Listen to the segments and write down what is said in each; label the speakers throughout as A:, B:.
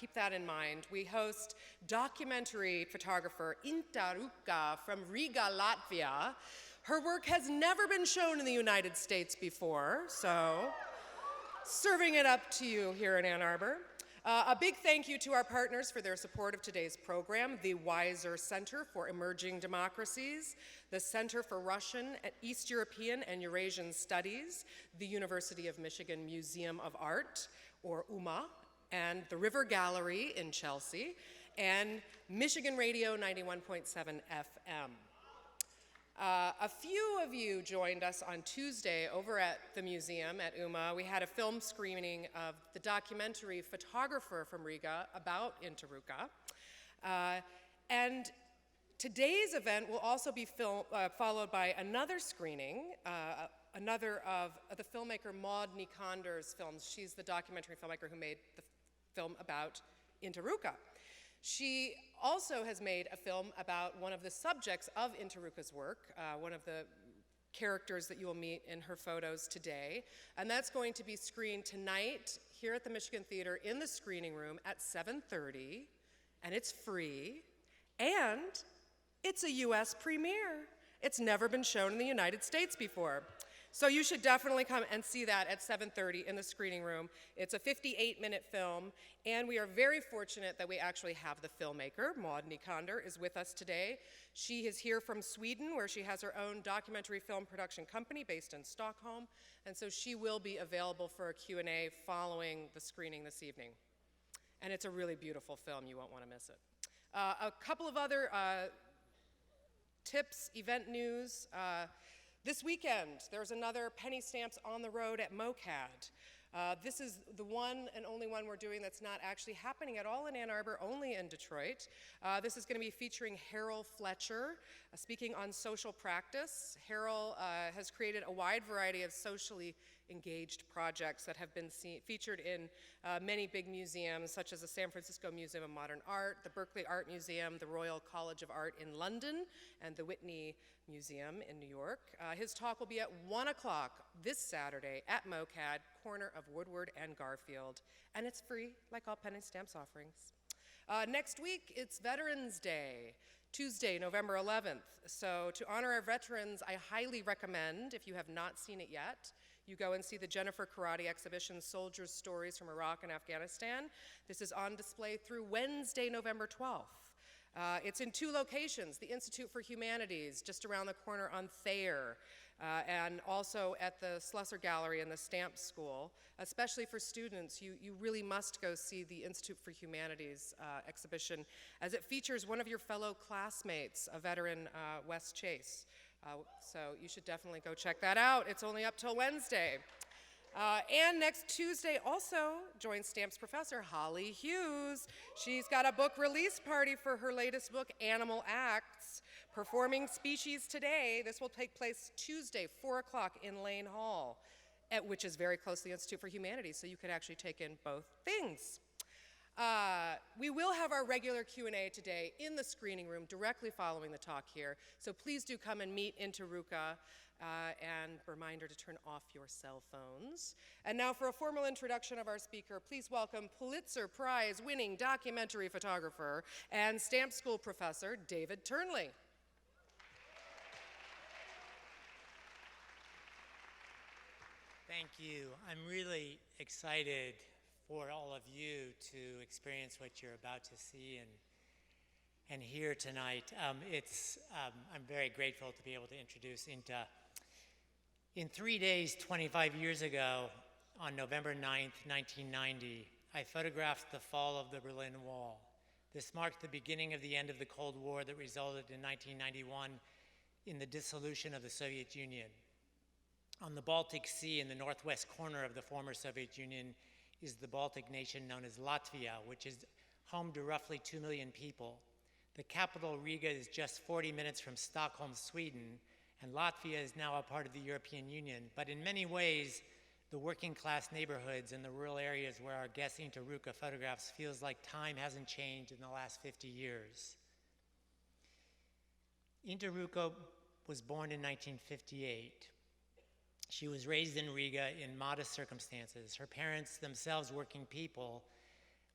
A: keep that in mind. We host documentary photographer Inta Ruka from Riga, Latvia. Her work has never been shown in the United States before, so serving it up to you here in Ann Arbor. A big thank you to our partners for their support of today's program, the Weiser Center for Emerging Democracies, the Center for Russian, East European, and Eurasian Studies, the University of Michigan Museum of Art, or UMMA, and the River Gallery in Chelsea, and Michigan Radio 91.7 FM. A few of you joined us on Tuesday over at the museum at UMMA. We had a film screening of the documentary Photographer from Riga about Inta Ruka. And today's event will also be followed by another screening, another of the filmmaker Maud Nikander's films. She's the documentary filmmaker who made the film about Inta Ruka. She also has made a film about one of the subjects of Inta Ruka's work, one of the characters that you will meet in her photos today, and that's going to be screened tonight here at the Michigan Theater in the screening room at 7:30, and it's free, and it's a US premiere. It's never been shown in the United States before. So you should definitely come and see that at 7:30 in the screening room. It's a 58-minute film, and we are very fortunate that we actually have the filmmaker. Maud Nikander is with us today. She is here from Sweden, where she has her own documentary film production company based in Stockholm, and so she will be available for a Q&A following the screening this evening. And it's a really beautiful film. You won't want to miss it. A couple of other tips, event news. This weekend, there's another Penny Stamps on the road at MoCAD. This is the one and only one we're doing that's not actually happening at all in Ann Arbor, only in Detroit. This is going to be featuring Harold Fletcher, speaking on social practice. Harold has created a wide variety of socially engaged projects that have been featured in many big museums, such as the San Francisco Museum of Modern Art, the Berkeley Art Museum, the Royal College of Art in London, and the Whitney Museum in New York. His talk will be at 1 o'clock this Saturday at MoCAD, corner of Woodward and Garfield, and it's free, like all Penny Stamps offerings. Next week, it's Veterans Day, Tuesday, November 11th. So to honor our veterans, I highly recommend, if you have not seen it yet, you go and see the Jennifer Karate exhibition, Soldiers' Stories from Iraq and Afghanistan. This is on display through Wednesday, November 12th. It's in two locations, the Institute for Humanities, just around the corner on Thayer, and also at the Slusser Gallery in the Stamp School. Especially for students, you really must go see the Institute for Humanities exhibition, as it features one of your fellow classmates, a veteran, Wes Chase. So you should definitely go check that out. It's only up till Wednesday. And next Tuesday also joins Stamps professor Holly Hughes. She's got a book release party for her latest book, Animal Acts, Performing Species Today. This will take place Tuesday, 4 o'clock in Lane Hall, which is very close to the Institute for Humanities, so you could actually take in both things. We will have our regular Q&A today in the screening room directly following the talk here, so please do come and meet Inta Ruka, and reminder to turn off your cell phones. And now for a formal introduction of our speaker, please welcome Pulitzer Prize winning documentary photographer and Stamp School professor David Turnley.
B: Thank you. I'm really excited for all of you to experience what you're about to see and hear tonight. I'm very grateful to be able to introduce Inta. In 3 days, 25 years ago, on November 9th, 1990, I photographed the fall of the Berlin Wall. This marked the beginning of the end of the Cold War that resulted in 1991 in the dissolution of the Soviet Union. On the Baltic Sea, in the northwest corner of the former Soviet Union, is the Baltic nation known as Latvia, which is home to roughly 2 million people. The capital, Riga, is just 40 minutes from Stockholm, Sweden, and Latvia is now a part of the European Union. But in many ways, the working class neighborhoods and the rural areas where our guest Inta Ruka photographs feels like time hasn't changed in the last 50 years. Inta Ruka was born in 1958. She was raised in Riga in modest circumstances. Her parents, themselves working people,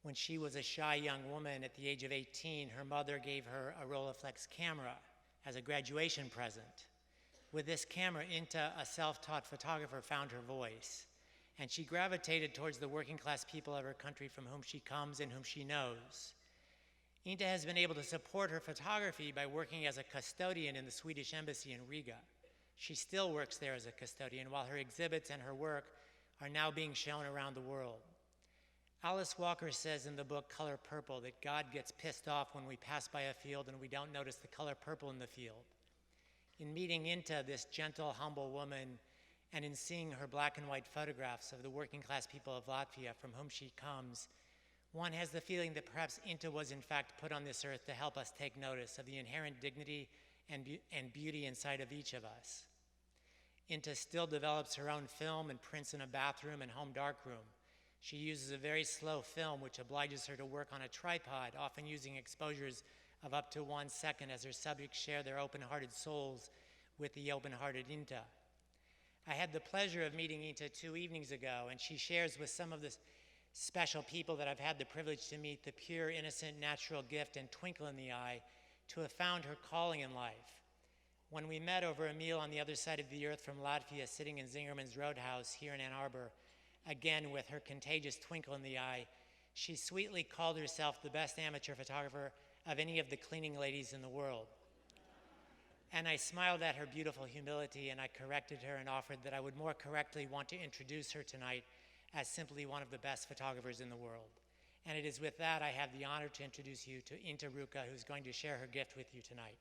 B: When she was a shy young woman at the age of 18, her mother gave her a Rolleiflex camera as a graduation present. With this camera, Inta, a self-taught photographer, found her voice, and she gravitated towards the working class people of her country from whom she comes and whom she knows. Inta has been able to support her photography by working as a custodian in the Swedish embassy in Riga. She still works there as a custodian, while her exhibits and her work are now being shown around the world. Alice Walker says in the book Color Purple that God gets pissed off when we pass by a field and we don't notice the color purple in the field. In meeting Inta, this gentle, humble woman, and in seeing her black and white photographs of the working class people of Latvia from whom she comes, one has the feeling that perhaps Inta was in fact put on this earth to help us take notice of the inherent dignity and beauty inside of each of us. Inta still develops her own film and prints in a bathroom and home darkroom. She uses a very slow film which obliges her to work on a tripod, often using exposures of up to 1 second as her subjects share their open-hearted souls with the open-hearted Inta. I had the pleasure of meeting Inta 2 evenings ago, and she shares with some of the special people that I've had the privilege to meet the pure, innocent, natural gift and twinkle in the eye to have found her calling in life. When we met over a meal on the other side of the earth from Latvia, sitting in Zingerman's Roadhouse here in Ann Arbor, again with her contagious twinkle in the eye, she sweetly called herself the best amateur photographer of any of the cleaning ladies in the world. And I smiled at her beautiful humility, and I corrected her and offered that I would more correctly want to introduce her tonight as simply one of the best photographers in the world. And it is with that I have the honor to introduce you to Inta Ruka, who's going to share her gift with you tonight.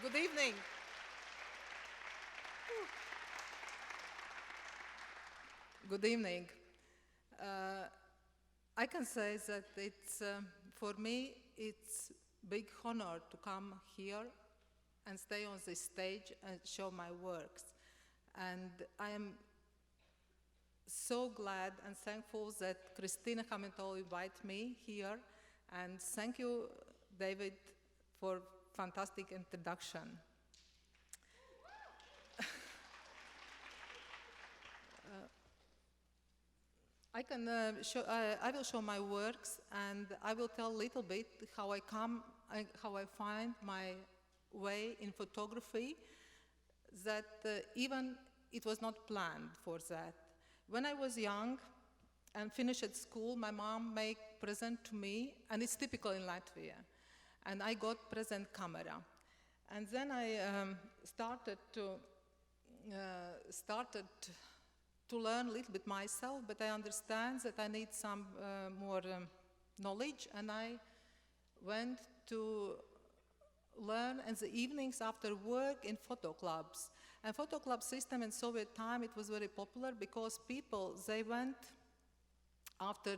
C: Good evening. Good evening. I can say that it's, for me, it's big honor to come here and stay on this stage and show my works. And I am so glad and thankful that Christina Hamentol invited me here. And thank you, David, for fantastic introduction. I will show my works, and I will tell a little bit how I find my way in photography, that even it was not planned for that. When I was young and finished at school, my mom made present to me, and it's typical in Latvia, and I got present camera. And then I started to learn a little bit myself, but I understand that I need some more knowledge, and I went to learn in the evenings after work in photo clubs. And photo club system in Soviet time, it was very popular because people, they went after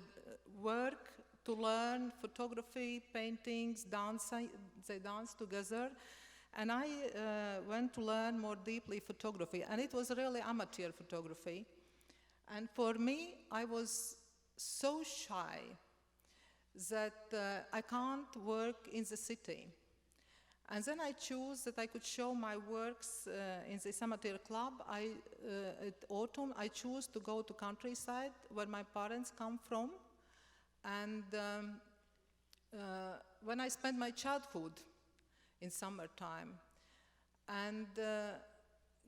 C: work to learn photography, paintings, dancing, they danced together. And I went to learn more deeply photography, and it was really amateur photography. And for me, I was so shy that I can't work in the city. And then I chose that I could show my works in this amateur club. At autumn, I chose to go to countryside where my parents come from. And when I spent my childhood in summertime. And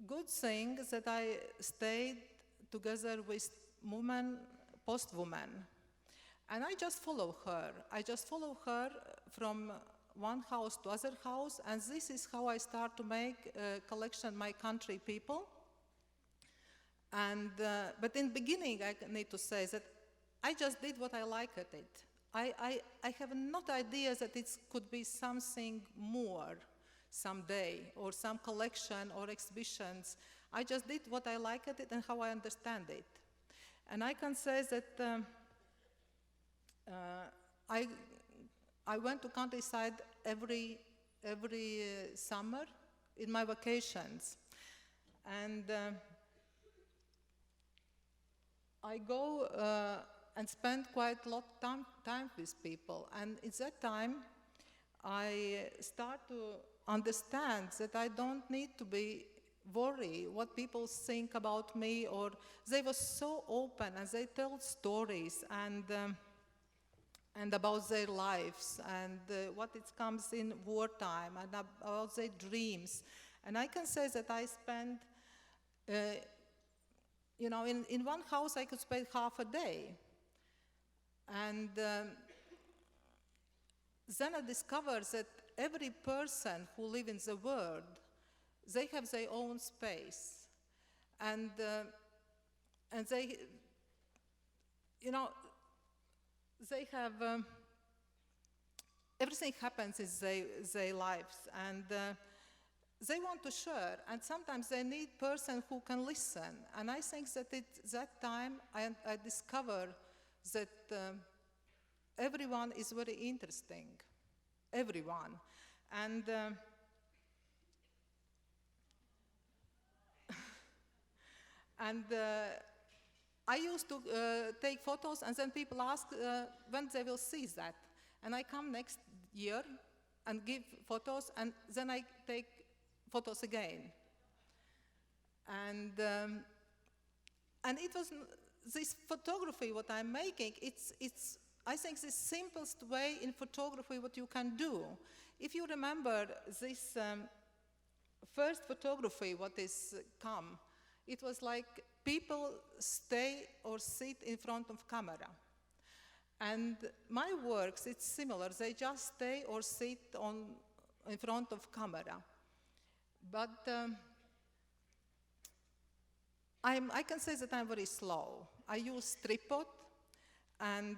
C: good thing that I stayed together with women, post-woman. And I just follow her. I just follow her from one house to other house, and this is how I start to make a collection my country people. And but in the beginning, I need to say that I just did what I liked at it. I have not idea that it could be something more someday, or some collection or exhibitions. I just did what I like at it and how I understand it. And I can say that I went to countryside every summer in my vacations. And I go and spend quite a lot of time with people. And at that time, I start to understand that I don't need to be worry what people think about me, or they were so open and they tell stories and about their lives and what it comes in wartime and about their dreams. And I can say that I spent, you know, in one house I could spend half a day. And then I discovered that every person who lives in the world, they have their own space. And they, you know, they have, everything happens in their lives, and they want to share, and sometimes they need a person who can listen. And I think that at that time I discovered that everyone is very interesting, everyone. And I used to take photos, and then people ask when they will see that. And I come next year and give photos, and then I take photos again. And it was this photography, what I'm making, it's I think the simplest way in photography what you can do. If you remember this first photography, what is come, it was like people stay or sit in front of camera. And my works, it's similar. They just stay or sit in front of camera. But I can say that I'm very slow. I use tripod, and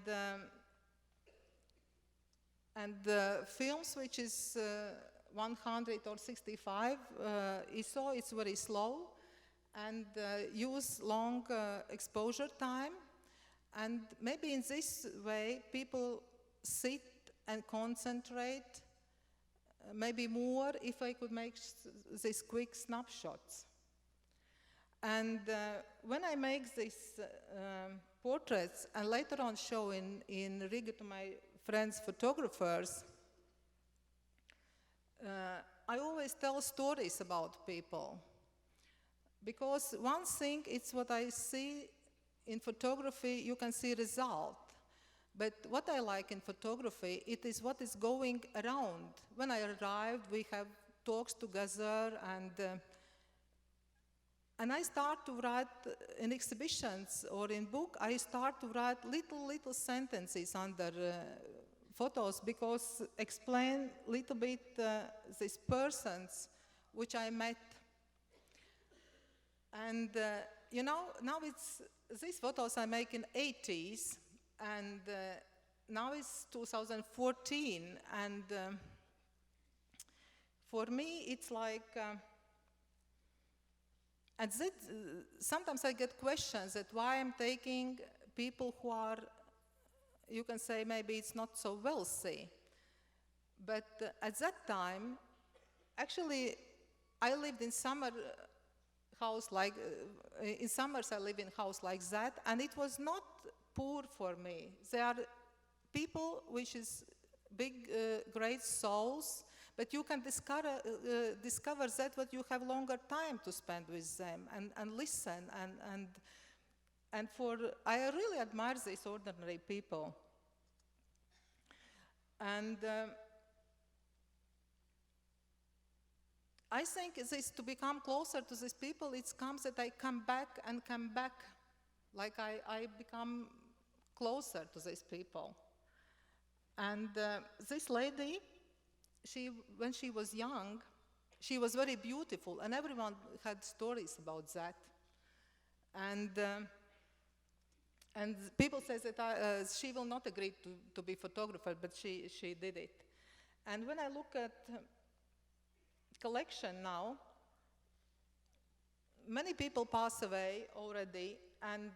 C: the films, which is 100 or 65 ISO, it's very slow, and use long exposure time. And maybe in this way, people sit and concentrate, maybe more if I could make these quick snapshots. And when I make these portraits, and later on show in Riga to my friends photographers, I always tell stories about people. Because one thing, it's what I see in photography, you can see result. But what I like in photography, it is what is going around. When I arrived, we have talks together, and I start to write in exhibitions or in book, I start to write little sentences under photos, because explain little bit these persons which I met. And you know, now it's, these photos I make in 80s, and now it's 2014, and for me it's like, and sometimes I get questions that why I'm taking people who are, you can say maybe it's not so wealthy. But at that time, actually, I lived in summer house like, in summers I live in house like that, and it was not poor for me. They are people which is big, great souls, but you can discover that what you have longer time to spend with them and listen and for, I really admire these ordinary people. And I think this, to become closer to these people, it comes that I come back, like I become closer to these people. And this lady, when she was young, she was very beautiful, and everyone had stories about that. And people say that she will not agree to be photographer, but she did it. And when I look at collection now, many people pass away already, and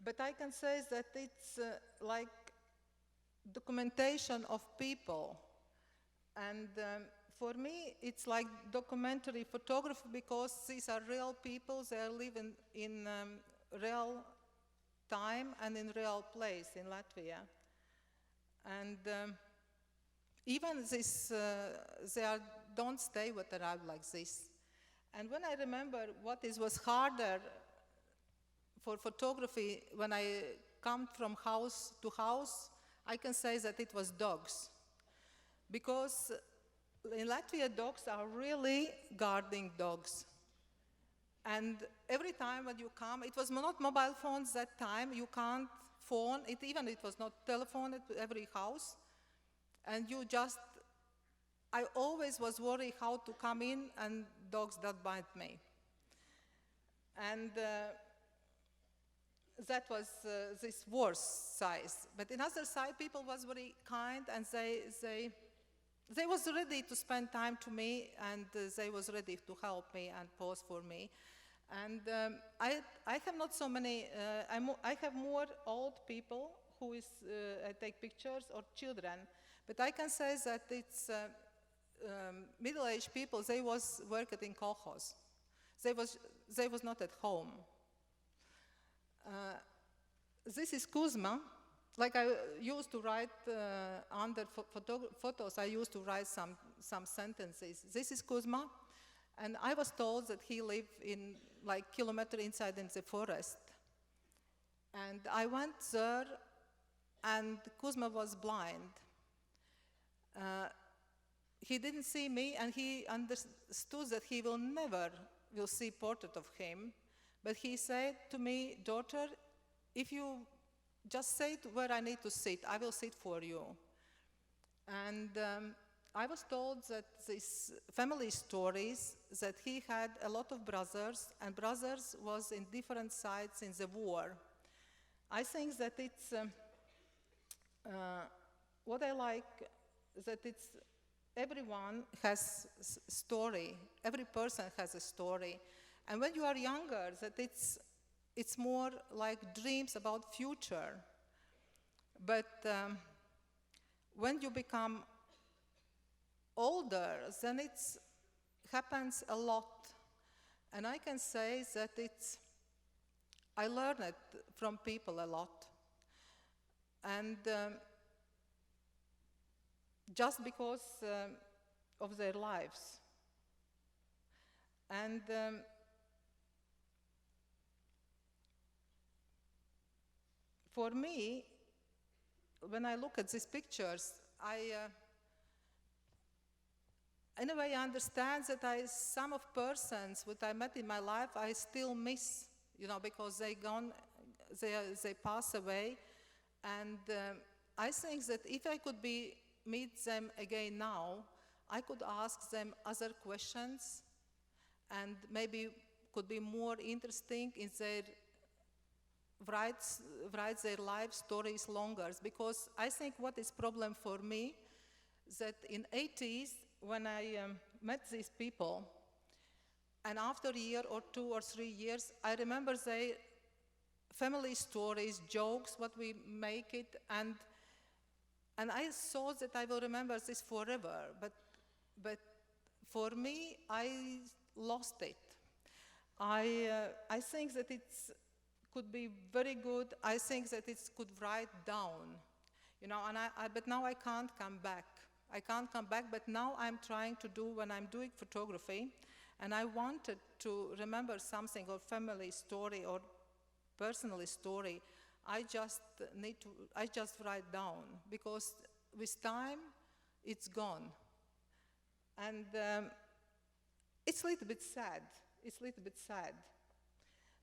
C: but I can say that it's like documentation of people. And for me, it's like documentary photography, because these are real people. They are living in real time and in real place in Latvia. And even this, they are don't stay with a ride like this. And when I remember was harder for photography, when I come from house to house, I can say that it was dogs. Because in Latvia, dogs are really guarding dogs. And every time when you come, it was not mobile phones that time, you can't phone, it was not telephone at every house. And I always was worried how to come in and dogs that bite me. And that was this worst side. But in other side, people was very kind, and they was ready to spend time to me, and they was ready to help me and pose for me. And I have not so many, I have more old people who I take pictures, or children. But I can say that it's middle-aged people, they was working in kolkhoz. They was not at home. This is Kuzma. Like I used to write under photos, I used to write some sentences. This is Kuzma, and I was told that he lived in like kilometer inside in the forest. And I went there, and Kuzma was blind. He didn't see me, and he understood that he will never see portrait of him. But he said to me, daughter, if you just say where I need to sit, I will sit for you. And I was told that these family stories, that he had a lot of brothers, and brothers was in different sides in the war. I think that it's, what I like, that it's, everyone has a story, every person has a story. And when you are younger, that it's more like dreams about future. But when you become older, then it happens a lot. And I can say that I learned it from people a lot. And just because of their lives. And for me, when I look at these pictures, in a way I understand that some of persons that I met in my life, I still miss, because they pass away. And I think that if I could meet them again now, I could ask them other questions, and maybe could be more interesting in their write their life stories longer. Because I think what is problem for me, that in 80s, when I met these people, and after a year or 2 or 3 years, I remember their family stories, jokes, what we make it, and I thought that I will remember this forever, but for me, I lost it. I think that it could be very good. I think that it could write down, but now I can't come back. I can't come back, but now I'm trying to do, when I'm doing photography, and I wanted to remember something, or family story, or personal story, I just write down, because with time, it's gone. And it's a little bit sad. It's a little bit sad.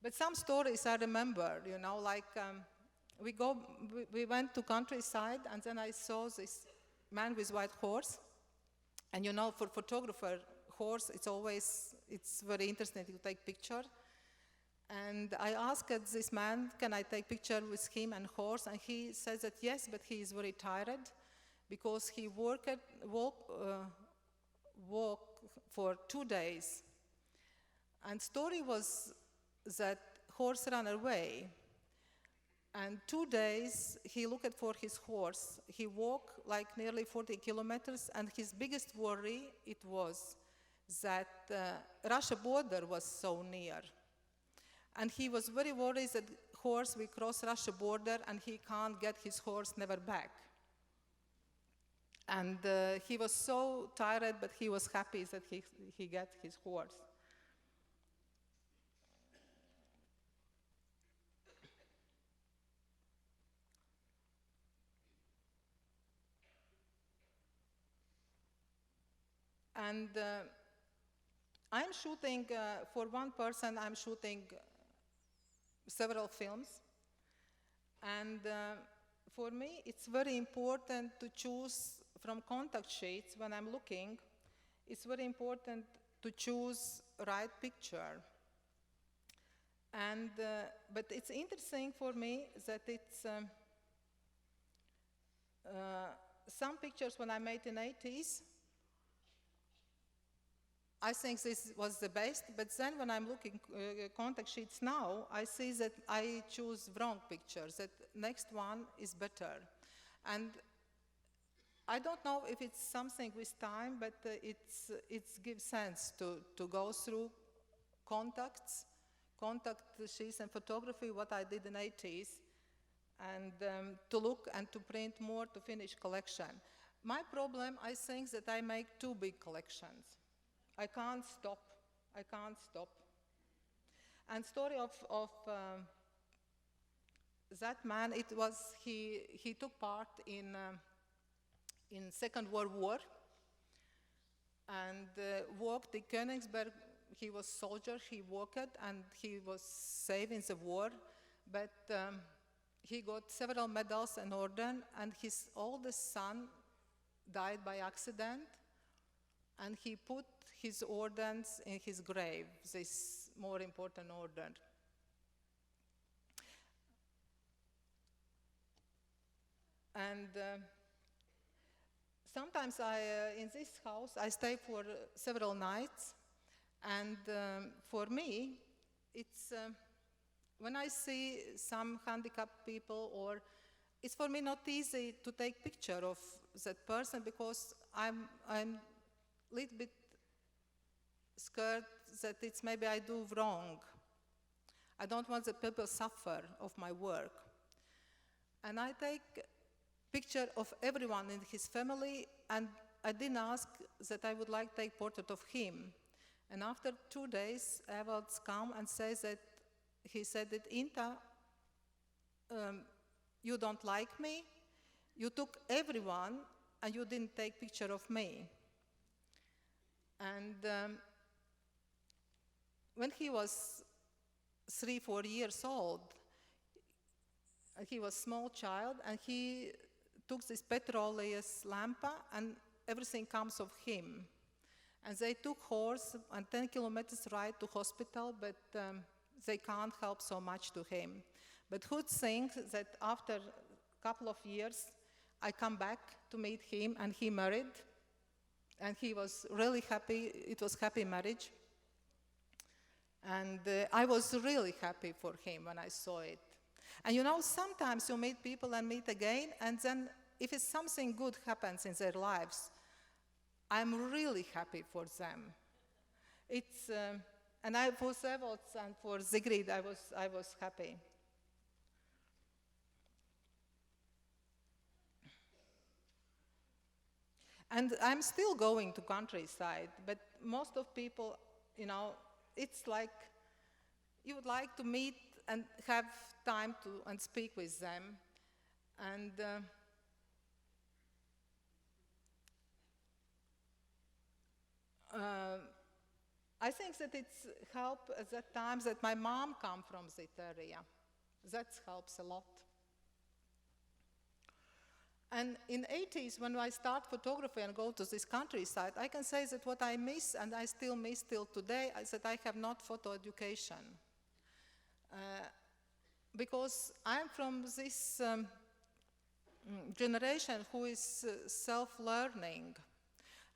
C: But some stories I remember, like we went to countryside, and then I saw this man with white horse. And for photographer, horse, it's very interesting to take picture. And I asked this man, can I take picture with him and horse? And he says that yes, but he is very tired, because he walked for 2 days. And story was that horse ran away. And 2 days, he looked for his horse. He walked like nearly 40 kilometers, and his biggest worry, it was that Russia border was so near. And he was very worried that horse will cross Russia border, and he can't get his horse never back. And he was so tired, but he was happy that he got his horse. And I'm shooting, for one person, I'm shooting several films. And for me, it's very important to choose from contact sheets when I'm looking. It's very important to choose right picture. And, but it's interesting for me that it's some pictures when I made in the 80s, I think this was the best, but then when I'm looking contact sheets now, I see that I choose wrong pictures, that next one is better. And I don't know if it's something with time, but it gives sense to go through contact sheets and photography, what I did in the 80s, and to look and to print more to finish collection. My problem, I think that I make too big collections. I can't stop. I can't stop. And story of that man, it was he took part in Second World War and worked in Königsberg. He was soldier. He worked and he was saved in the war, but he got several medals and orders. And his oldest son died by accident, and he put his orders in his grave, this more important order. And sometimes in this house, I stay for several nights. And for me, it's when I see some handicapped people, or it's for me not easy to take picture of that person because I'm a little bit scared that it's maybe I do wrong. I don't want the people suffer of my work. And I take picture of everyone in his family, and I didn't ask that I would like to take portrait of him. And after 2 days, Evalds come and says that he said that Inta, you don't like me. You took everyone, and you didn't take picture of me. And when he was 3-4 years old, he was a small child, and he took this petroleus lamp, and everything comes of him. And they took horse and 10 kilometers ride to hospital, but they can't help so much to him. But who thinks that after a couple of years, I come back to meet him, and he married, and he was really happy. It was happy marriage. And I was really happy for him when I saw it. And you know, sometimes you meet people and meet again, and then if it's something good happens in their lives, I'm really happy for them. It's, and for Evalds and for Sigrid, I was happy. And I'm still going to countryside, but most of people, you know, it's like you would like to meet and have time to and speak with them. And I think that it's helped at that time that my mom come from that area. That helps a lot. And in the 80s, when I start photography and go to this countryside, I can say that what I miss, and I still miss till today, is that I have not photo education. Because I'm from this generation who is self-learning.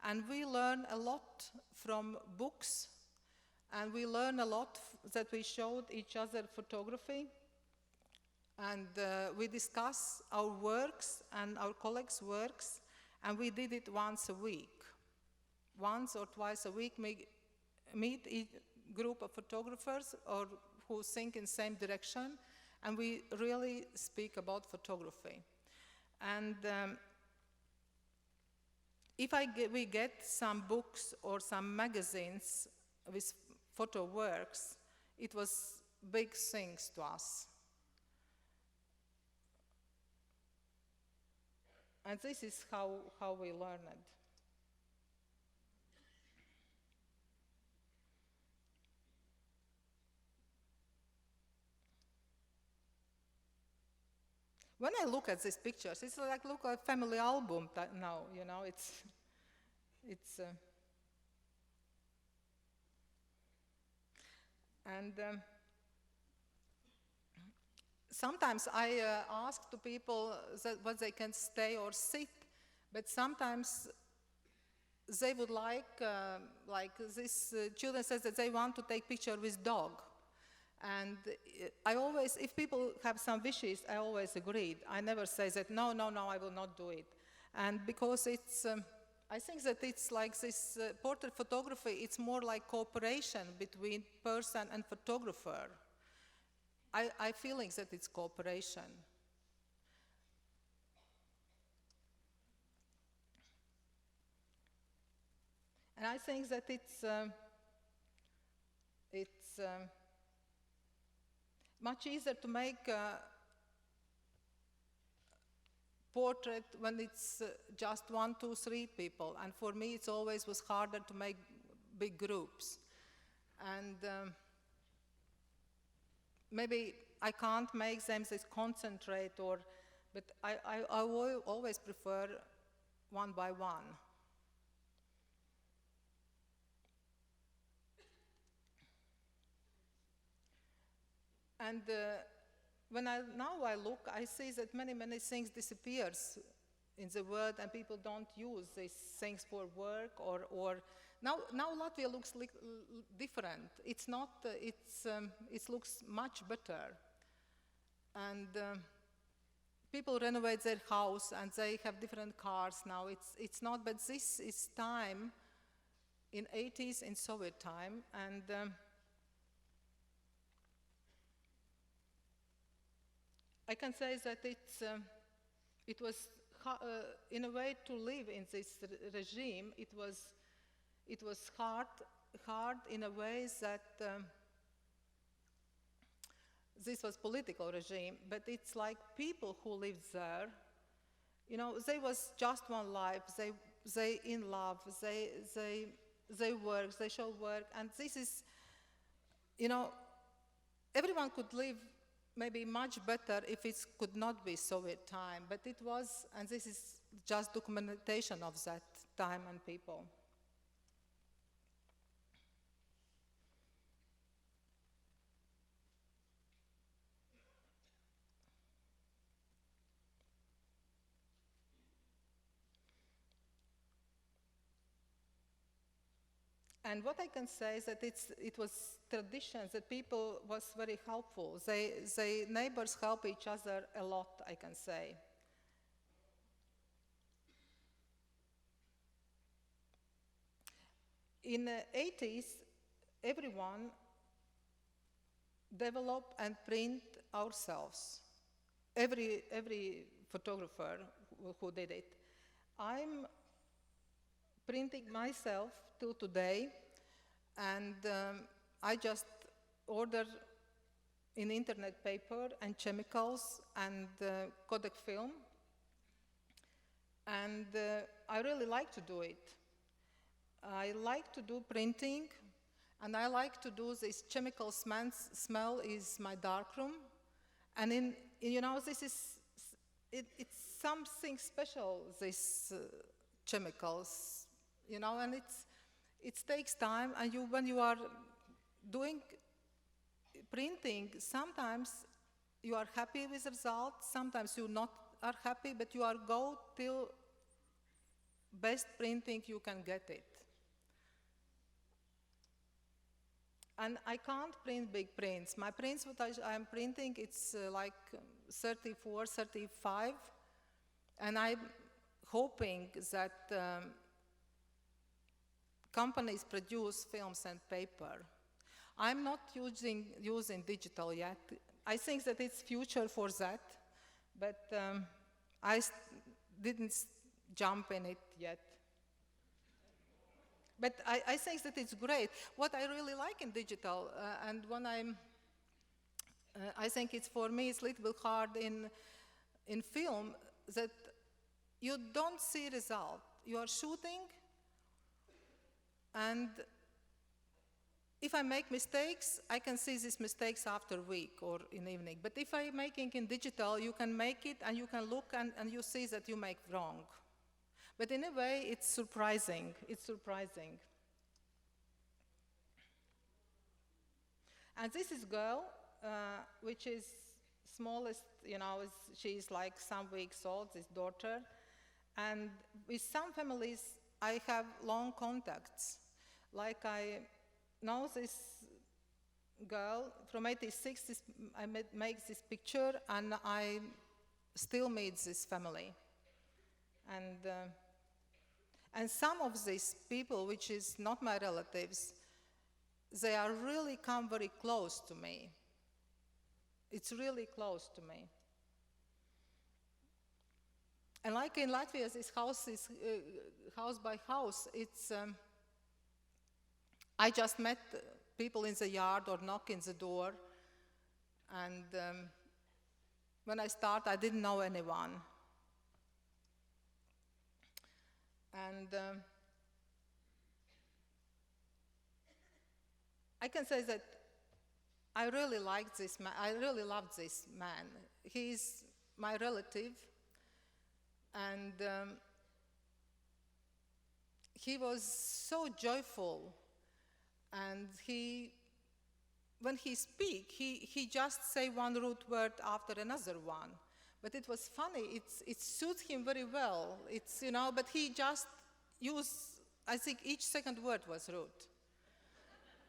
C: And we learn a lot from books, and we learn a lot that we showed each other photography. And we discuss our works and our colleagues' works, and we did it once a week. Once or twice a week, we meet a group of photographers or who think in the same direction, and we really speak about photography. And if we get some books or some magazines with photo works, it was big things to us. And this is how we learned. When I look at these pictures, it's like look at a family album now, you know, it's and sometimes I ask to people that what they can stay or sit, but sometimes they would like this children says that they want to take picture with dog. And I always, if people have some wishes, I always agreed. I never say that, no, I will not do it. And because it's, I think that it's like this portrait photography, it's more like cooperation between person and photographer. I feeling that it's cooperation. And I think that it's much easier to make a portrait when it's just 1, 2, 3 people. And for me, it always was harder to make big groups. And maybe I can't make them this concentrate, but I always prefer 1 by 1. And when now I look, I see that many things disappears in the world, and people don't use these things for work or now Latvia looks different. It's not. It looks much better, and people renovate their house and they have different cars now. It's not. But this is time in 80s in Soviet time, and I can say that it was in a way to live in this regime. It was hard in a way that this was political regime, but it's like people who lived there. You know, they was just one life. They in love. They work. They show work, and this is, you know, everyone could live maybe much better if it could not be Soviet time, but it was, and this is just documentation of that time and people. And what I can say is that it was traditions that people was very helpful. They neighbors help each other a lot, I can say. In the 80s, everyone develop and print ourselves. Every photographer who did it. I'm printing myself till today, and I just order in internet paper and chemicals and Kodak film, and I really like to do it. I like to do printing, and I like to do this chemical smell is my darkroom, and you know, this is it's something special, this chemicals, you know, and it takes time, and when you are doing printing, sometimes you are happy with the result, sometimes you not are happy, but you are go till best printing you can get it. And I can't print big prints. My prints, what I am printing, it's like 34, 35, and I'm hoping that companies produce films and paper. I'm not using digital yet. I think that it's future for that, but I didn't jump in it yet. But I think that it's great. What I really like in digital, and when I think it's for me, it's a little bit hard in film, that you don't see result. You are shooting, and if I make mistakes, I can see these mistakes after a week or in the evening. But if I'm making in digital, you can make it, and you can look, and you see that you make wrong. But in a way, it's surprising. It's surprising. And this is girl, which is smallest, you know, she's like some weeks old, this daughter. And with some families, I have long contacts. Like I know this girl from 86, I make this picture, and I still meet this family. And some of these people, which is not my relatives, they are really come very close to me. It's really close to me. And like in Latvia, this house is house by house. It's I just met people in the yard or knock in the door, and when I start, I didn't know anyone. And I can say that I really like this man. I really love this man. He's my relative, and he was so joyful. And when he speak, he just say one root word after another one. But it was funny. It suits him very well. It's, you know, but he just used, I think each second word was rude.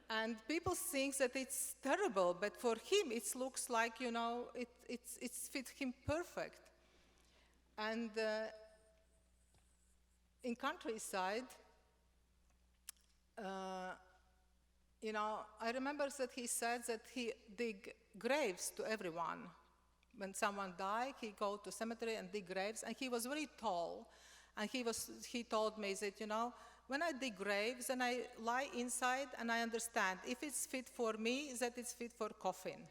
C: And people think that it's terrible, but for him it looks like, you know, it's fit him perfect. And in countryside, you know, I remember that he said that he dig graves to everyone. When someone died, he go to cemetery and dig graves, and he was very tall. And he told me that, you know, when I dig graves and I lie inside and I understand if it's fit for me, that it's fit for coffin.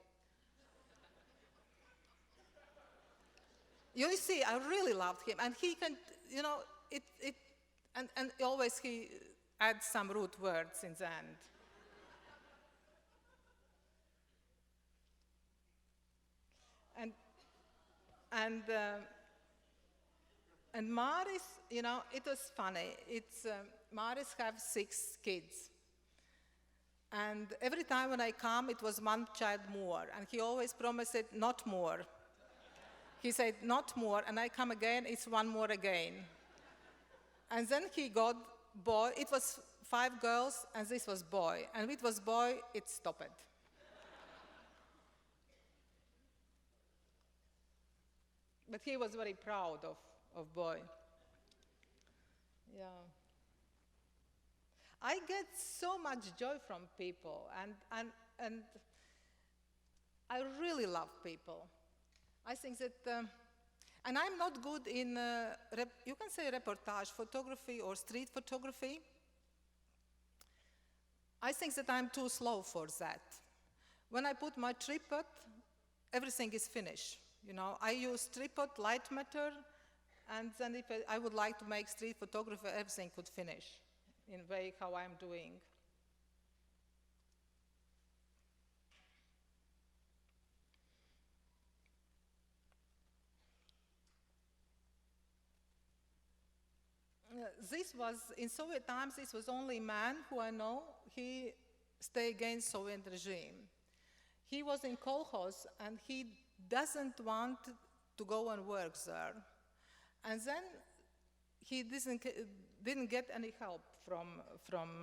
C: You see, I really loved him, and he can, you know, and always he adds some root words in the end. And Maris, you know, it was funny. Maris have 6 kids. And every time when I come, it was one child more. And he always promised it, not more. He said, not more, and I come again, it's one more again. And then he got boy. It was 5 girls, and this was boy. And it was boy, it stopped. But he was very proud of boy. Yeah. I get so much joy from people, and I really love people. I think that, and I'm not good in, you can say reportage photography or street photography. I think that I'm too slow for that. When I put my tripod, everything is finished. You know, I use tripod, light matter, and then if I would like to make street photography, everything could finish in a way how I'm doing. This was, in Soviet times, this was only man who I know, he stayed against Soviet regime. He was in kolkhoz, and he doesn't want to go and work there. And then he didn't get any help from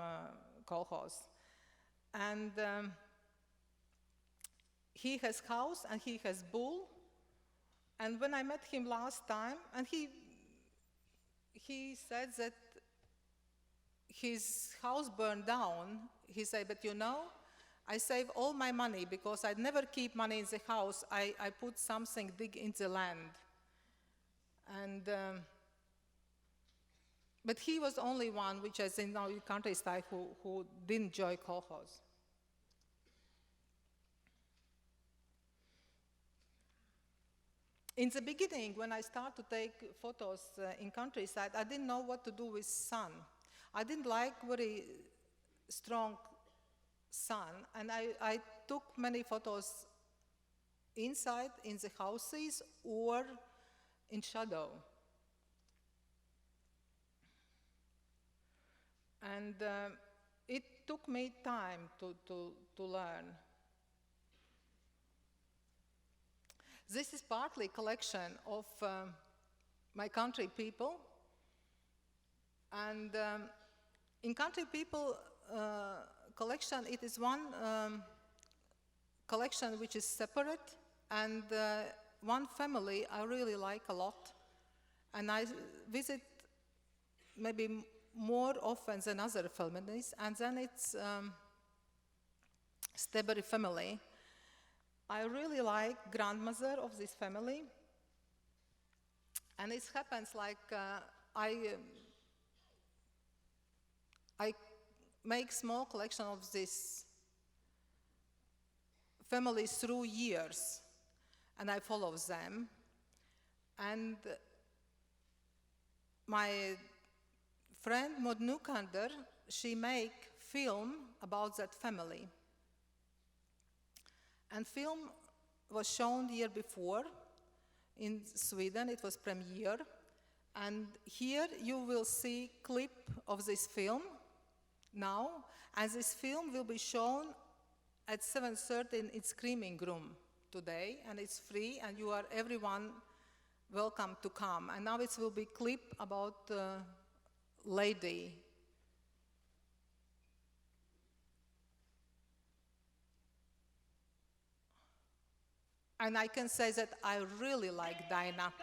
C: kolkhoz. And he has house and he has bull. And when I met him last time, and he said that his house burned down, he said, but you know, I save all my money because I never keep money in the house. I put something big in the land. And But he was only one, which is in our countryside, who didn't join kolkhoz. In the beginning, when I started to take photos in countryside, I didn't know what to do with sun. I didn't like very strong sun, and I took many photos inside, in the houses, or in shadow. And it took me time to learn. This is partly a collection of my country people. And in country people collection, it is one collection which is separate, and one family I really like a lot. And I visit maybe more often than other families, and then it's Steberi family. I really like grandmother of this family, and it happens like I make small collection of this family through years, and I follow them. And my friend Maud Nukander, she make film about that family. And film was shown the year before in Sweden. It was premiere. And here you will see clip of this film now. And this film will be shown at 7:30 in its screening room today. And it's free, and you are everyone welcome to come. And now it will be clip about lady. And I can say that I really like Dinah.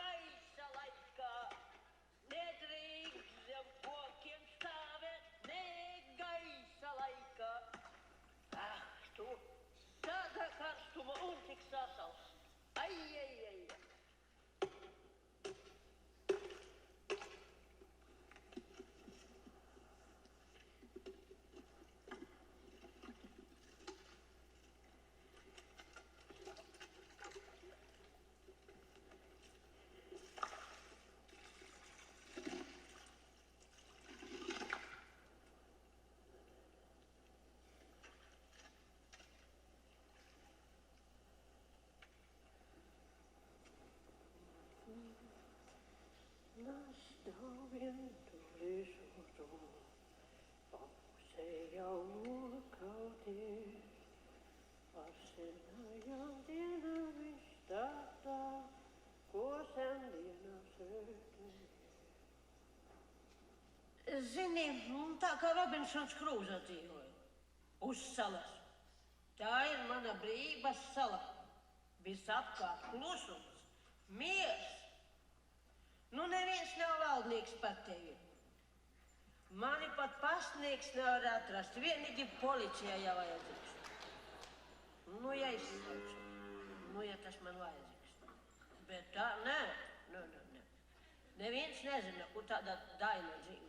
D: Zini, tā kā Robinsons Krūza dzīvoja, uz salas. Tā ir mana brīvības sala. Visapkārt klusums, miers. Nu neviens nav valdnieks par tevi. Mani pat pasnieks nevar atrast, vienīgi policijai jau vajadzīgs. Nu, ja izsaucu, nu, ja tas man vajadzīgs. Bet tā, nē. Neviens nezina, kur tāda Daina dzīvo.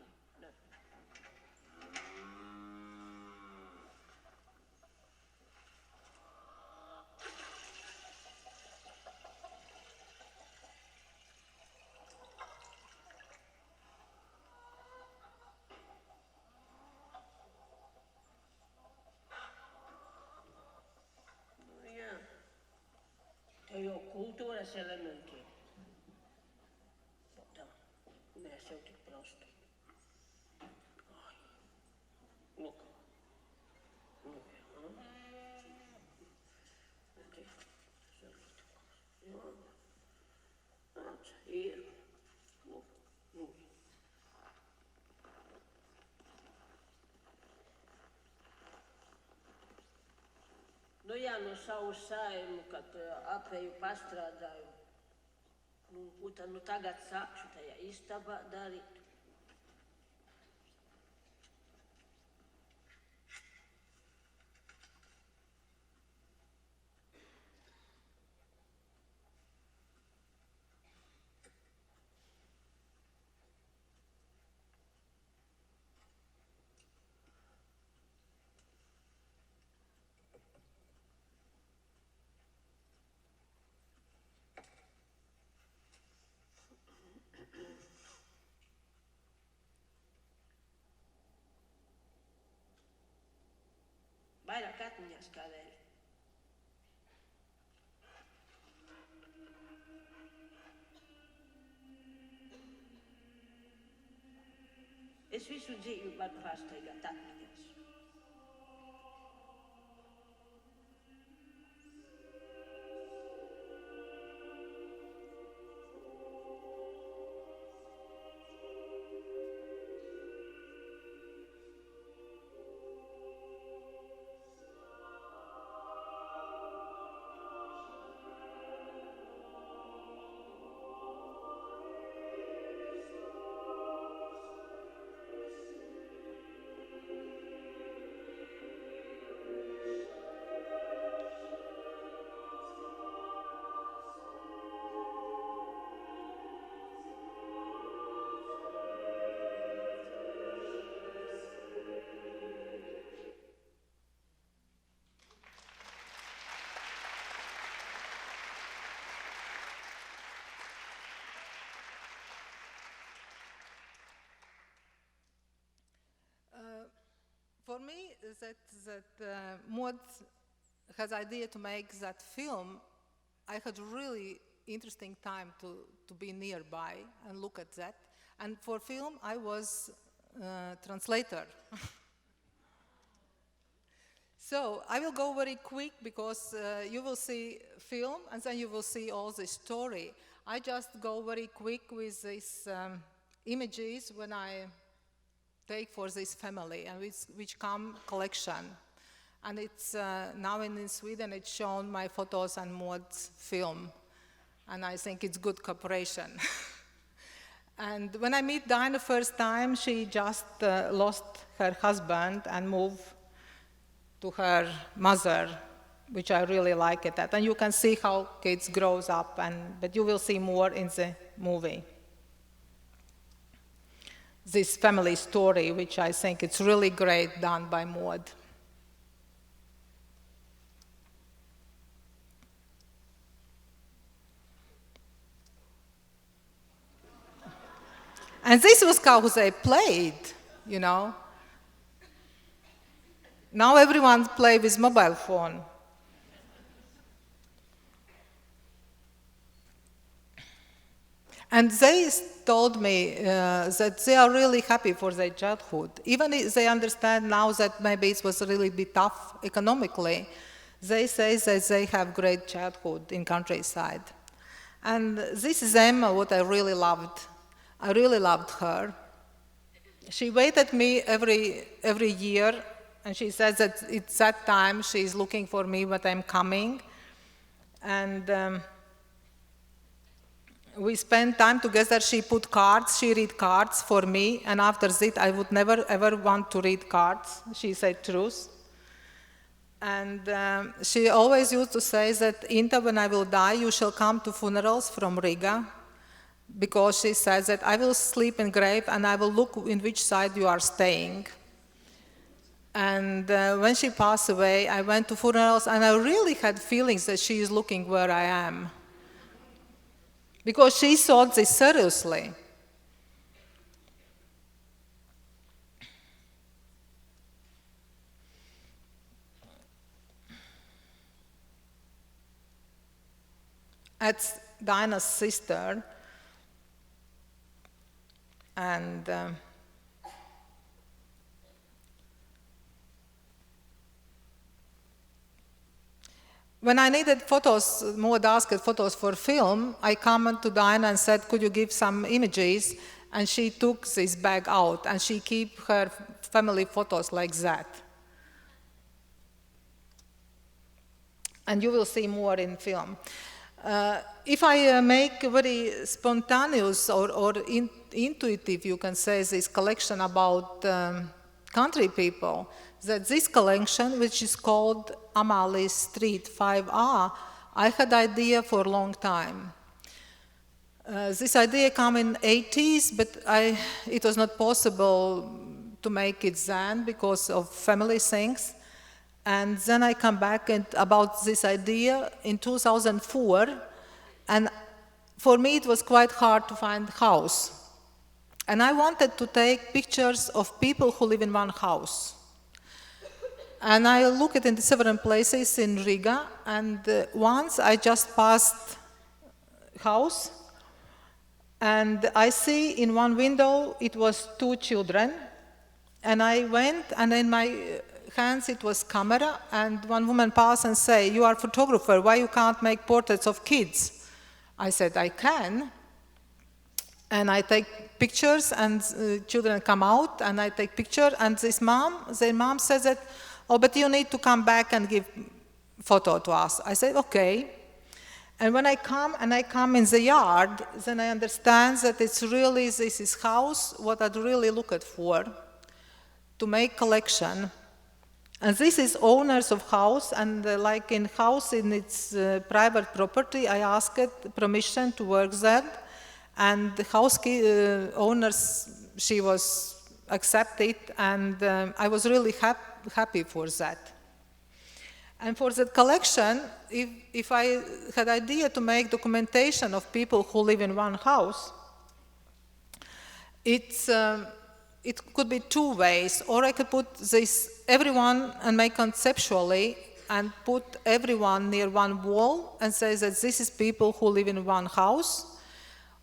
D: Jo kultūras elementi. Tā, mēs jau tik prosti. Ai, lūk. Lūk, jā. Tāds ir. Lūk, lūk. Nu jā, no savu saimu, kad apēju pastrādāju. Nu, tad nu tagad sākšu tajā istabā darīt. vairāk atmiņās kā dēļ. Es visu dzīvi varu pārsteigāt atmiņās.
C: For me, Maud has idea to make that film. I had really interesting time to be nearby and look at that. And for film, I was translator. So I will go very quick because you will see film and then you will see all the story. I just go very quick with these images when I take for this family and which come collection. And it's now in Sweden, it's shown my photos and Maud's film. And I think it's good cooperation. And when I meet Dinah first time, she just lost her husband and moved to her mother, which I really like it at. And you can see how kids grows up, but you will see more in the movie. This family story, which I think it's really great done by Maud. And this was how they played, you know. Now everyone plays with mobile phone. And they told me that they are really happy for their childhood. Even if they understand now that maybe it was really bit tough economically, they say that they have great childhood in countryside. And this is Emma, what I really loved. I really loved her. She waited me every year, and she says that it's that time she's looking for me when I'm coming. And we spent time together. She put cards, she read cards for me, and after that I would never ever want to read cards. She said truth. And she always used to say that, Inta, when I will die, you shall come to funerals from Riga, because she says that I will sleep in grave and I will look in which side you are staying. And when she passed away, I went to funerals and I really had feelings that she is looking where I am. Because she thought this seriously. That's Dinah's sister. And when I needed photos, Maud asked photos for film, I come to Dinah and said, could you give some images? And she took this bag out and she keep her family photos like that. And you will see more in film. If I make very spontaneous or intuitive, you can say, this collection about country people, that this collection, which is called Amalias Street 5A, I had idea for a long time. This idea came in 80s, but it was not possible to make it then because of family things. And then I come back about this idea in 2004, and for me it was quite hard to find a house. And I wanted to take pictures of people who live in one house. And I look at in several places in Riga, and once I just passed house, and I see in one window it was 2 children, and I went, and in my hands it was camera, and one woman passed and say, "You are a photographer, why you can't make portraits of kids?" I said, "I can." And I take pictures, and children come out, and I take picture, and their mom says that, "Oh, but you need to come back and give photo to us." I said, "Okay." And when I come in the yard, then I understand that it's really, this is house, what I'd really looked for, to make collection. And this is owners of house, and like in house in its private property, I asked permission to work there, and the house owners, she was accepted, and I was really happy for that. And for that collection, if I had idea to make documentation of people who live in one house, it could be 2 ways, or I could put this everyone and make conceptually and put everyone near one wall and say that this is people who live in one house,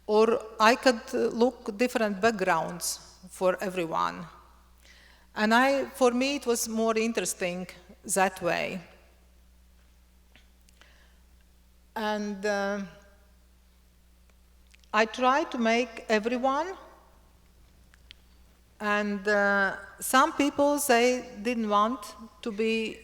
C: or I could look different backgrounds for everyone. And for me, it was more interesting that way. And I tried to make everyone, and some people, they didn't want to be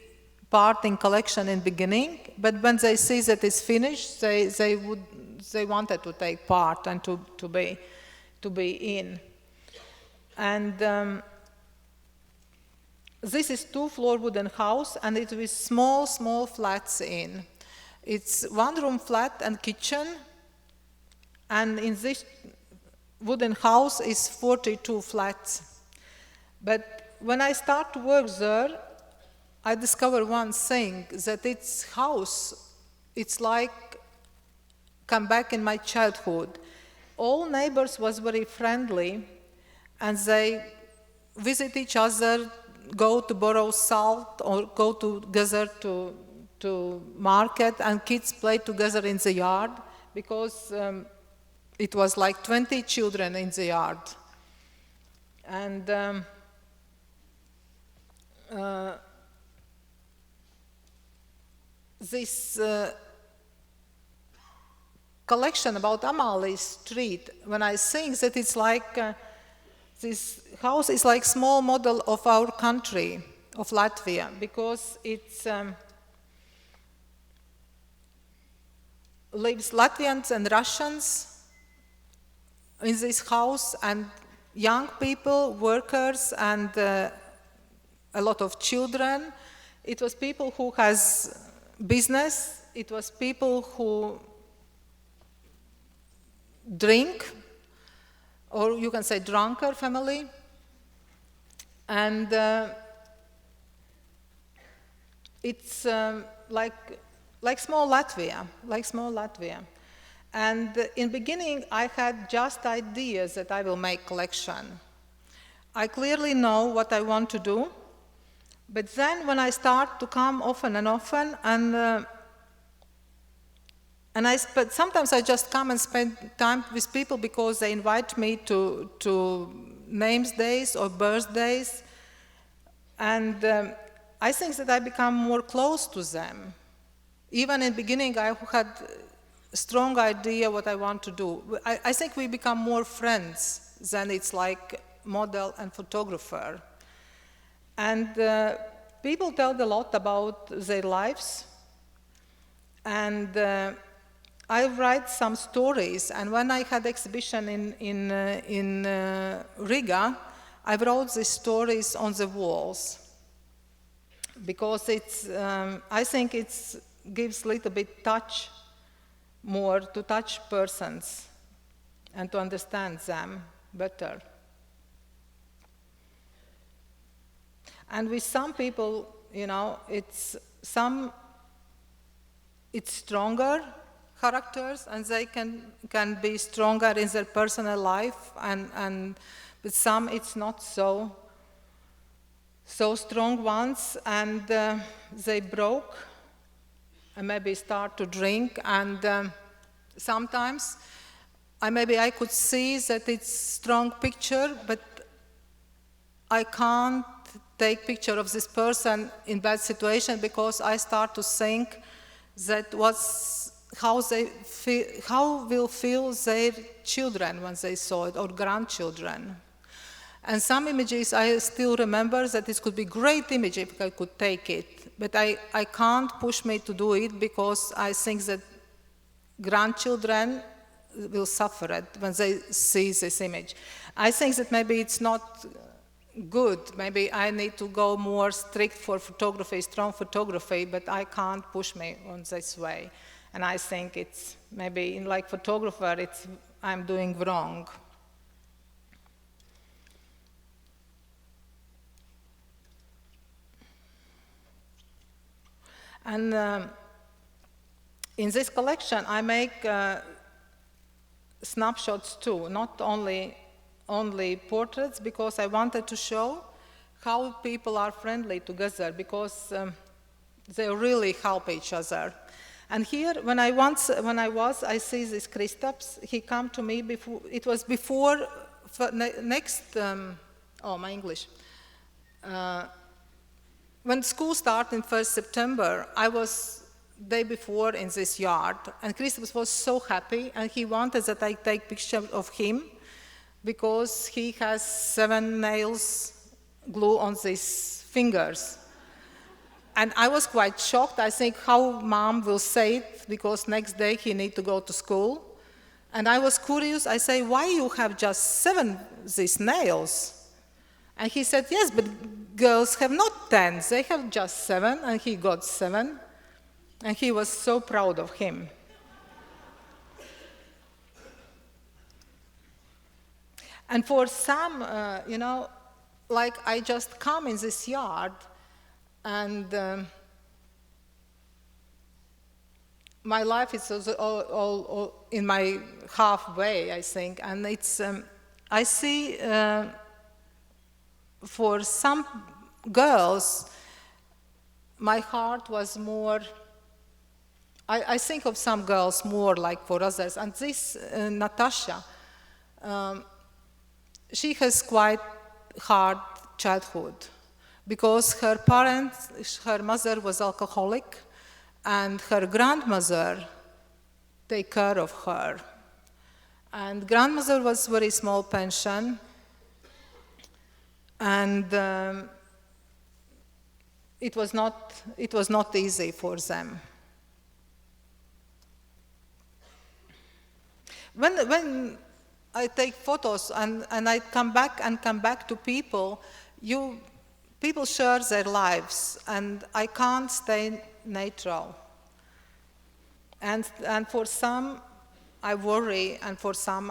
C: part in collection in beginning, but when they see that it's finished, they wanted to take part and to be in. And this is 2-floor wooden house, and it is small flats in. It's 1-room flat and kitchen, and in this wooden house is 42 flats. But when I start to work there, I discover one thing, that its house, it's like come back in my childhood. All neighbors was very friendly, and they visit each other, go to borrow salt, or go together to market, and kids play together in the yard, because it was like 20 children in the yard. And this collection about Amalias Street, when I think that it's like, this house is like small model of our country, of Latvia, because it's lives Latvians and Russians in this house, and young people, workers, and a lot of children. It was people who has business. It was people who drink, or you can say drunkard family. And it's like small Latvia. And in beginning, I had just ideas that I will make collection. I clearly know what I want to do, but then when I start to come often and often, but sometimes I just come and spend time with people because they invite me to names days or birthdays, and I think that I become more close to them. Even in the beginning, I had a strong idea what I want to do. I think we become more friends than it's like model and photographer. And people tell a lot about their lives. And I write some stories. And when I had exhibition in Riga, I wrote these stories on the walls. Because it's, I think it gives a little bit touch, more to touch persons and to understand them better. And with some people, you know, it's stronger characters, and they can be stronger in their personal life, and with some it's not so so strong ones, and they broke, and maybe start to drink, and sometimes maybe I could see that it's strong picture, but I can't take picture of this person in bad situation because I start to think that how will feel their children when they saw it, or grandchildren. And some images I still remember that it could be great image if I could take it, but I can't push me to do it because I think that grandchildren will suffer it when they see this image. I think that maybe it's not good. Maybe I need to go more strict for photography, strong photography, but I can't push me on this way. And I think it's maybe in like photographer, I'm doing wrong. And in this collection, I make snapshots too, not only portraits, because I wanted to show how people are friendly together, because they really help each other. And here, I see this Kristaps. He came to me before. It was before next. My English. When school started in 1st September, I was day before in this yard, and Kristaps was so happy, and he wanted that I take picture of him because he has 7 nails glue on his fingers. And I was quite shocked. I think how mom will say it, because next day he need to go to school. And I was curious. I say, why you have just 7 these nails? And he said, yes, but girls have not 10. They have just 7, and he got 7. And he was so proud of him. And for some, like I just come in this yard, and my life is all in my halfway, I think. And it's, I see for some girls, my heart was more, I think of some girls more like for others. And this Natasha, she has quite hard childhood because her mother was alcoholic, and her grandmother take care of her. And grandmother was very small pension, and it was not easy for them. When I take photos and I come back to people, people share their lives, and I can't stay neutral. And for some, I worry, and for some,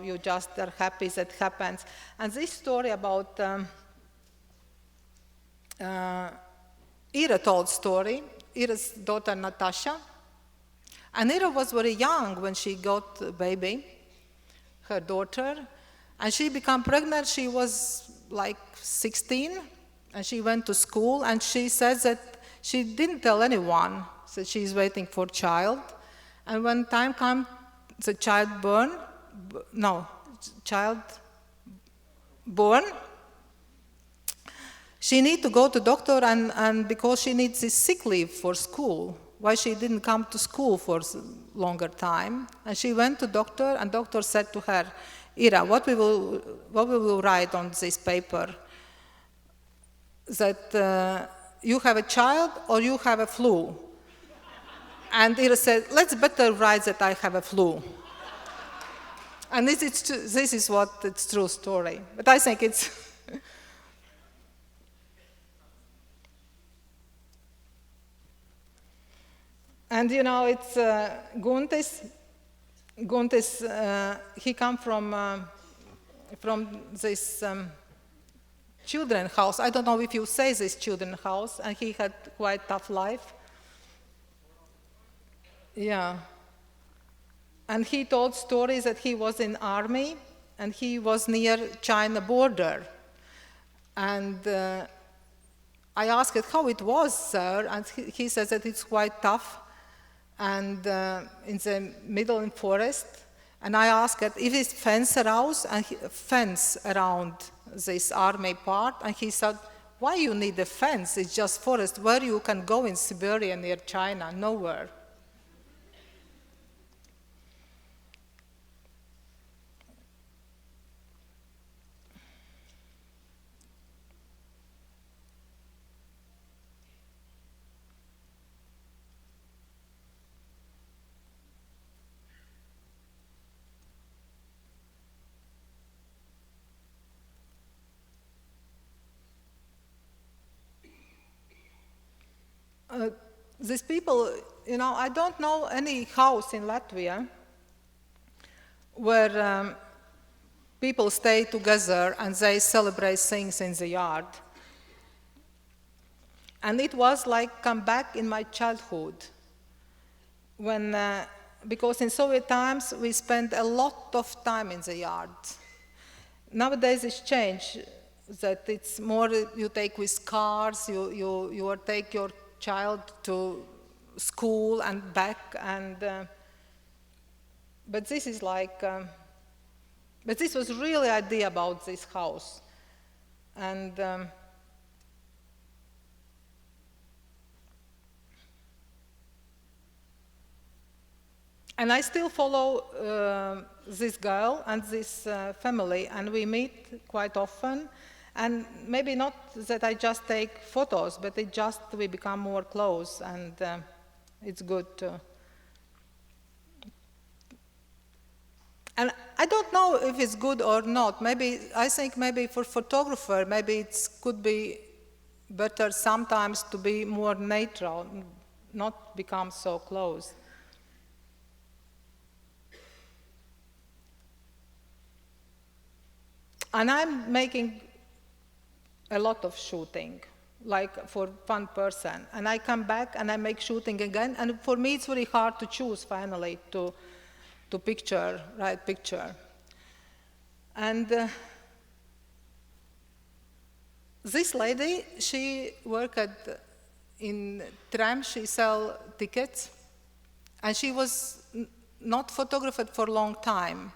C: you just are happy that happens. And this story about Ira told story, Ira's daughter Natasha. And Ira was very young when she got a baby, her daughter, and she became pregnant. She was like 16, and she went to school, and she said that she didn't tell anyone that she's waiting for a child. And when time came, the child born, she need to go to doctor, and because she needs this sick leave for school, why she didn't come to school for a longer time. And she went to doctor, and doctor said to her, Ira, what we will write on this paper? That you have a child or you have a flu? And Ira said, let's better write that I have a flu. And this is what it's true story. But I think it's and it's Guntis. Guntis, he come from this children's house. I don't know if you say this children's house, and he had quite tough life. Yeah. And he told stories that he was in army, and he was near China border. And I asked how it was, sir, and he says that it's quite tough and in the middle in forest. And I asked if it's fence around this army part, and he said, why you need a fence? It's just forest. Where you can go in Siberia near China? Nowhere. These people, I don't know any house in Latvia where people stay together and they celebrate things in the yard. And it was like come back in my childhood when, because in Soviet times we spent a lot of time in the yard. Nowadays it's changed, that it's more you take with cars, you take your child to school and back, and but this is like, but this was really idea about this house, and I still follow this girl and this family, and we meet quite often. And maybe not that I just take photos, but we become more close, and it's good to. And I don't know if it's good or not. I think maybe for photographer, maybe it could be better sometimes to be more neutral, not become so close. And I'm making a lot of shooting, like for one person. And I come back and I make shooting again. And for me, it's very hard to choose finally to picture, right picture. And this lady, she worked in tram, she sell tickets. And she was not photographed for a long time.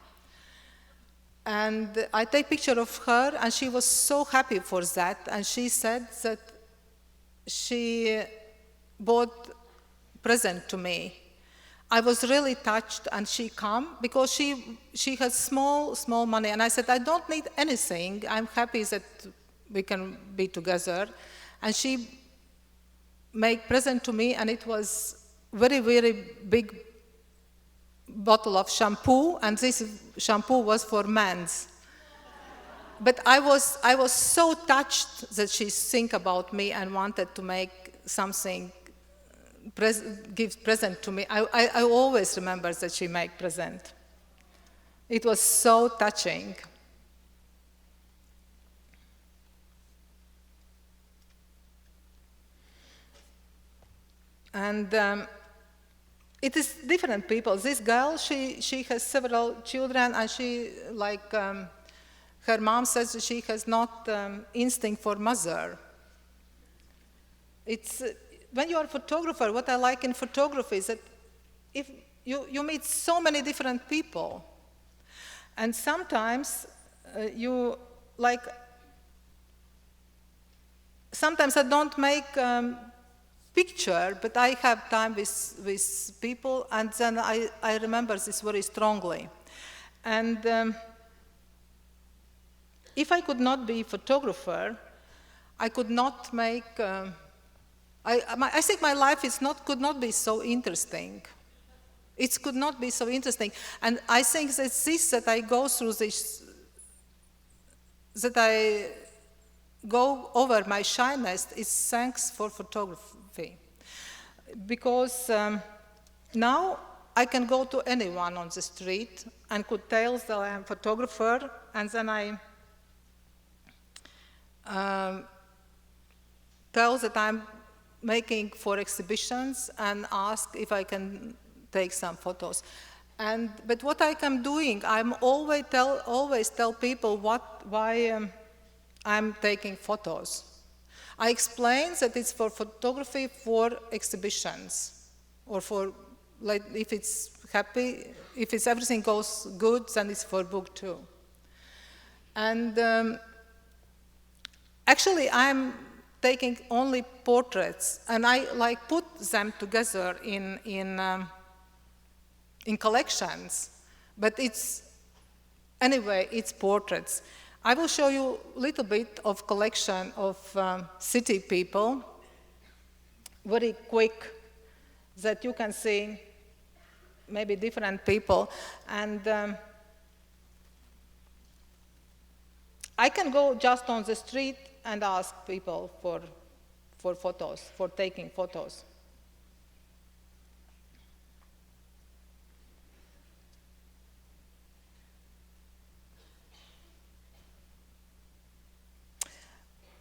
C: And I take picture of her, and she was so happy for that. And she said that she bought present to me. I was really touched, and she come because she has small money. And I said, I don't need anything. I'm happy that we can be together. And she make present to me, and it was very, very big bottle of shampoo, and this shampoo was for men's. But I was so touched that she think about me and wanted to make something, give present to me. I always remember that she make present. It was so touching. And it is different people. This girl, she has several children, and she, like, her mom says she has not instinct for mother. It's, when you are a photographer, what I like in photography is that if you meet so many different people, and sometimes you, like, sometimes I don't make picture, but I have time with people, and then I remember this very strongly. And if I could not be a photographer, I could not make, I think my life could not be so interesting. It could not be so interesting. And I think that that I go through this, that I go over my shyness is thanks for photography. Because now I can go to anyone on the street and could tell that I am a photographer, and then I tell that I'm making for exhibitions and ask if I can take some photos. But what I am doing, I'm always tell people why I'm taking photos. I explained that it's for photography for exhibitions, or for, like, if it's happy, if it's everything goes good, then it's for book too. And actually, I'm taking only portraits, and I like put them together in collections. But it's, anyway, it's portraits. I will show you a little bit of collection of city people, very quick, that you can see maybe different people. And I can go just on the street and ask people for photos, for taking photos.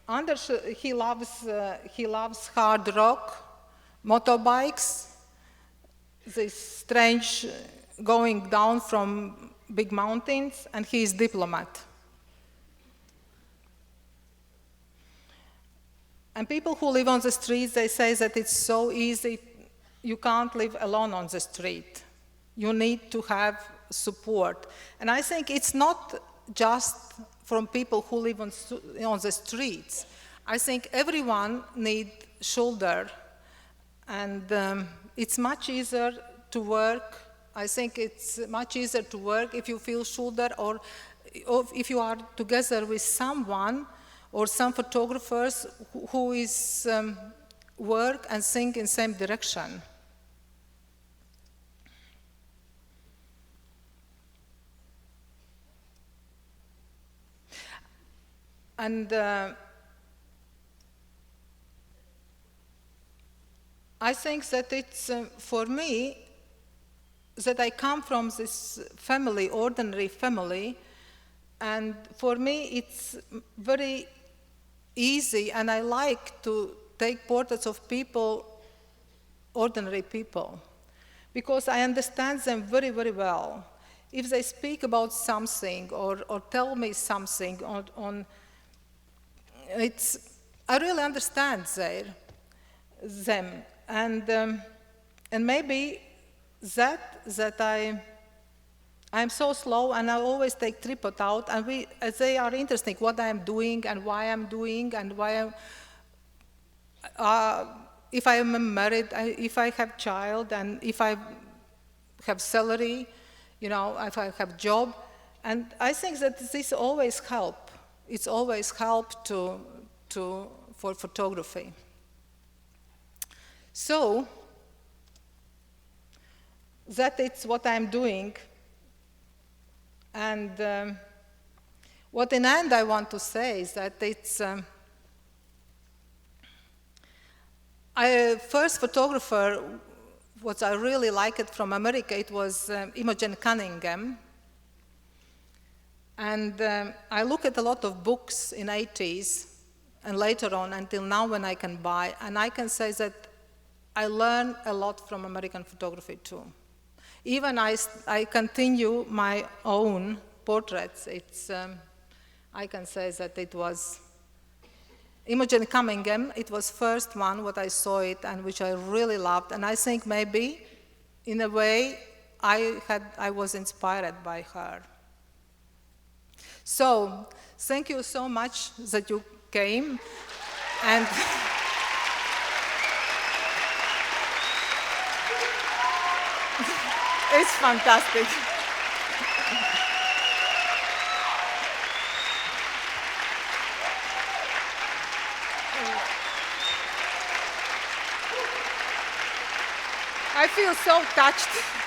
C: Anders, he loves hard rock, motorbikes, this strange going down from big mountains, and he is diplomat. And people who live on the streets, they say that it's so easy, you can't live alone on the street. You need to have support. And I think it's not just from people who live on the streets. I think everyone needs shoulder, and it's much easier to work. I think it's much easier to work if you feel shoulder, or if you are together with someone or some photographers who is work and think in same direction. And I think that it's, for me, that I come from this family, ordinary family, and for me it's very easy, and I like to take portraits of people, ordinary people, because I understand them very, very well. If they speak about something or tell me something on it's, I really understand them, and maybe that I'm so slow, and I always take tripod out, and they are interesting what I'm doing and why I'm doing, and why if I am married, if I have child, and if I have salary, you know, if I have job, and I think that this always help. It's always helped for photography. So that it's what I'm doing, and what in the end I want to say is that it's first photographer, what I really liked from America, it was Imogen Cunningham. And I look at a lot of books in 80s and later on until now when I can buy, and I can say that I learn a lot from American photography too. Even I continue my own portraits. It's, I can say that it was Imogen Cunningham. It was first one what I saw it and which I really loved, and I think maybe in a way I was inspired by her. So, thank you so much that you came, and it's fantastic. I feel so touched.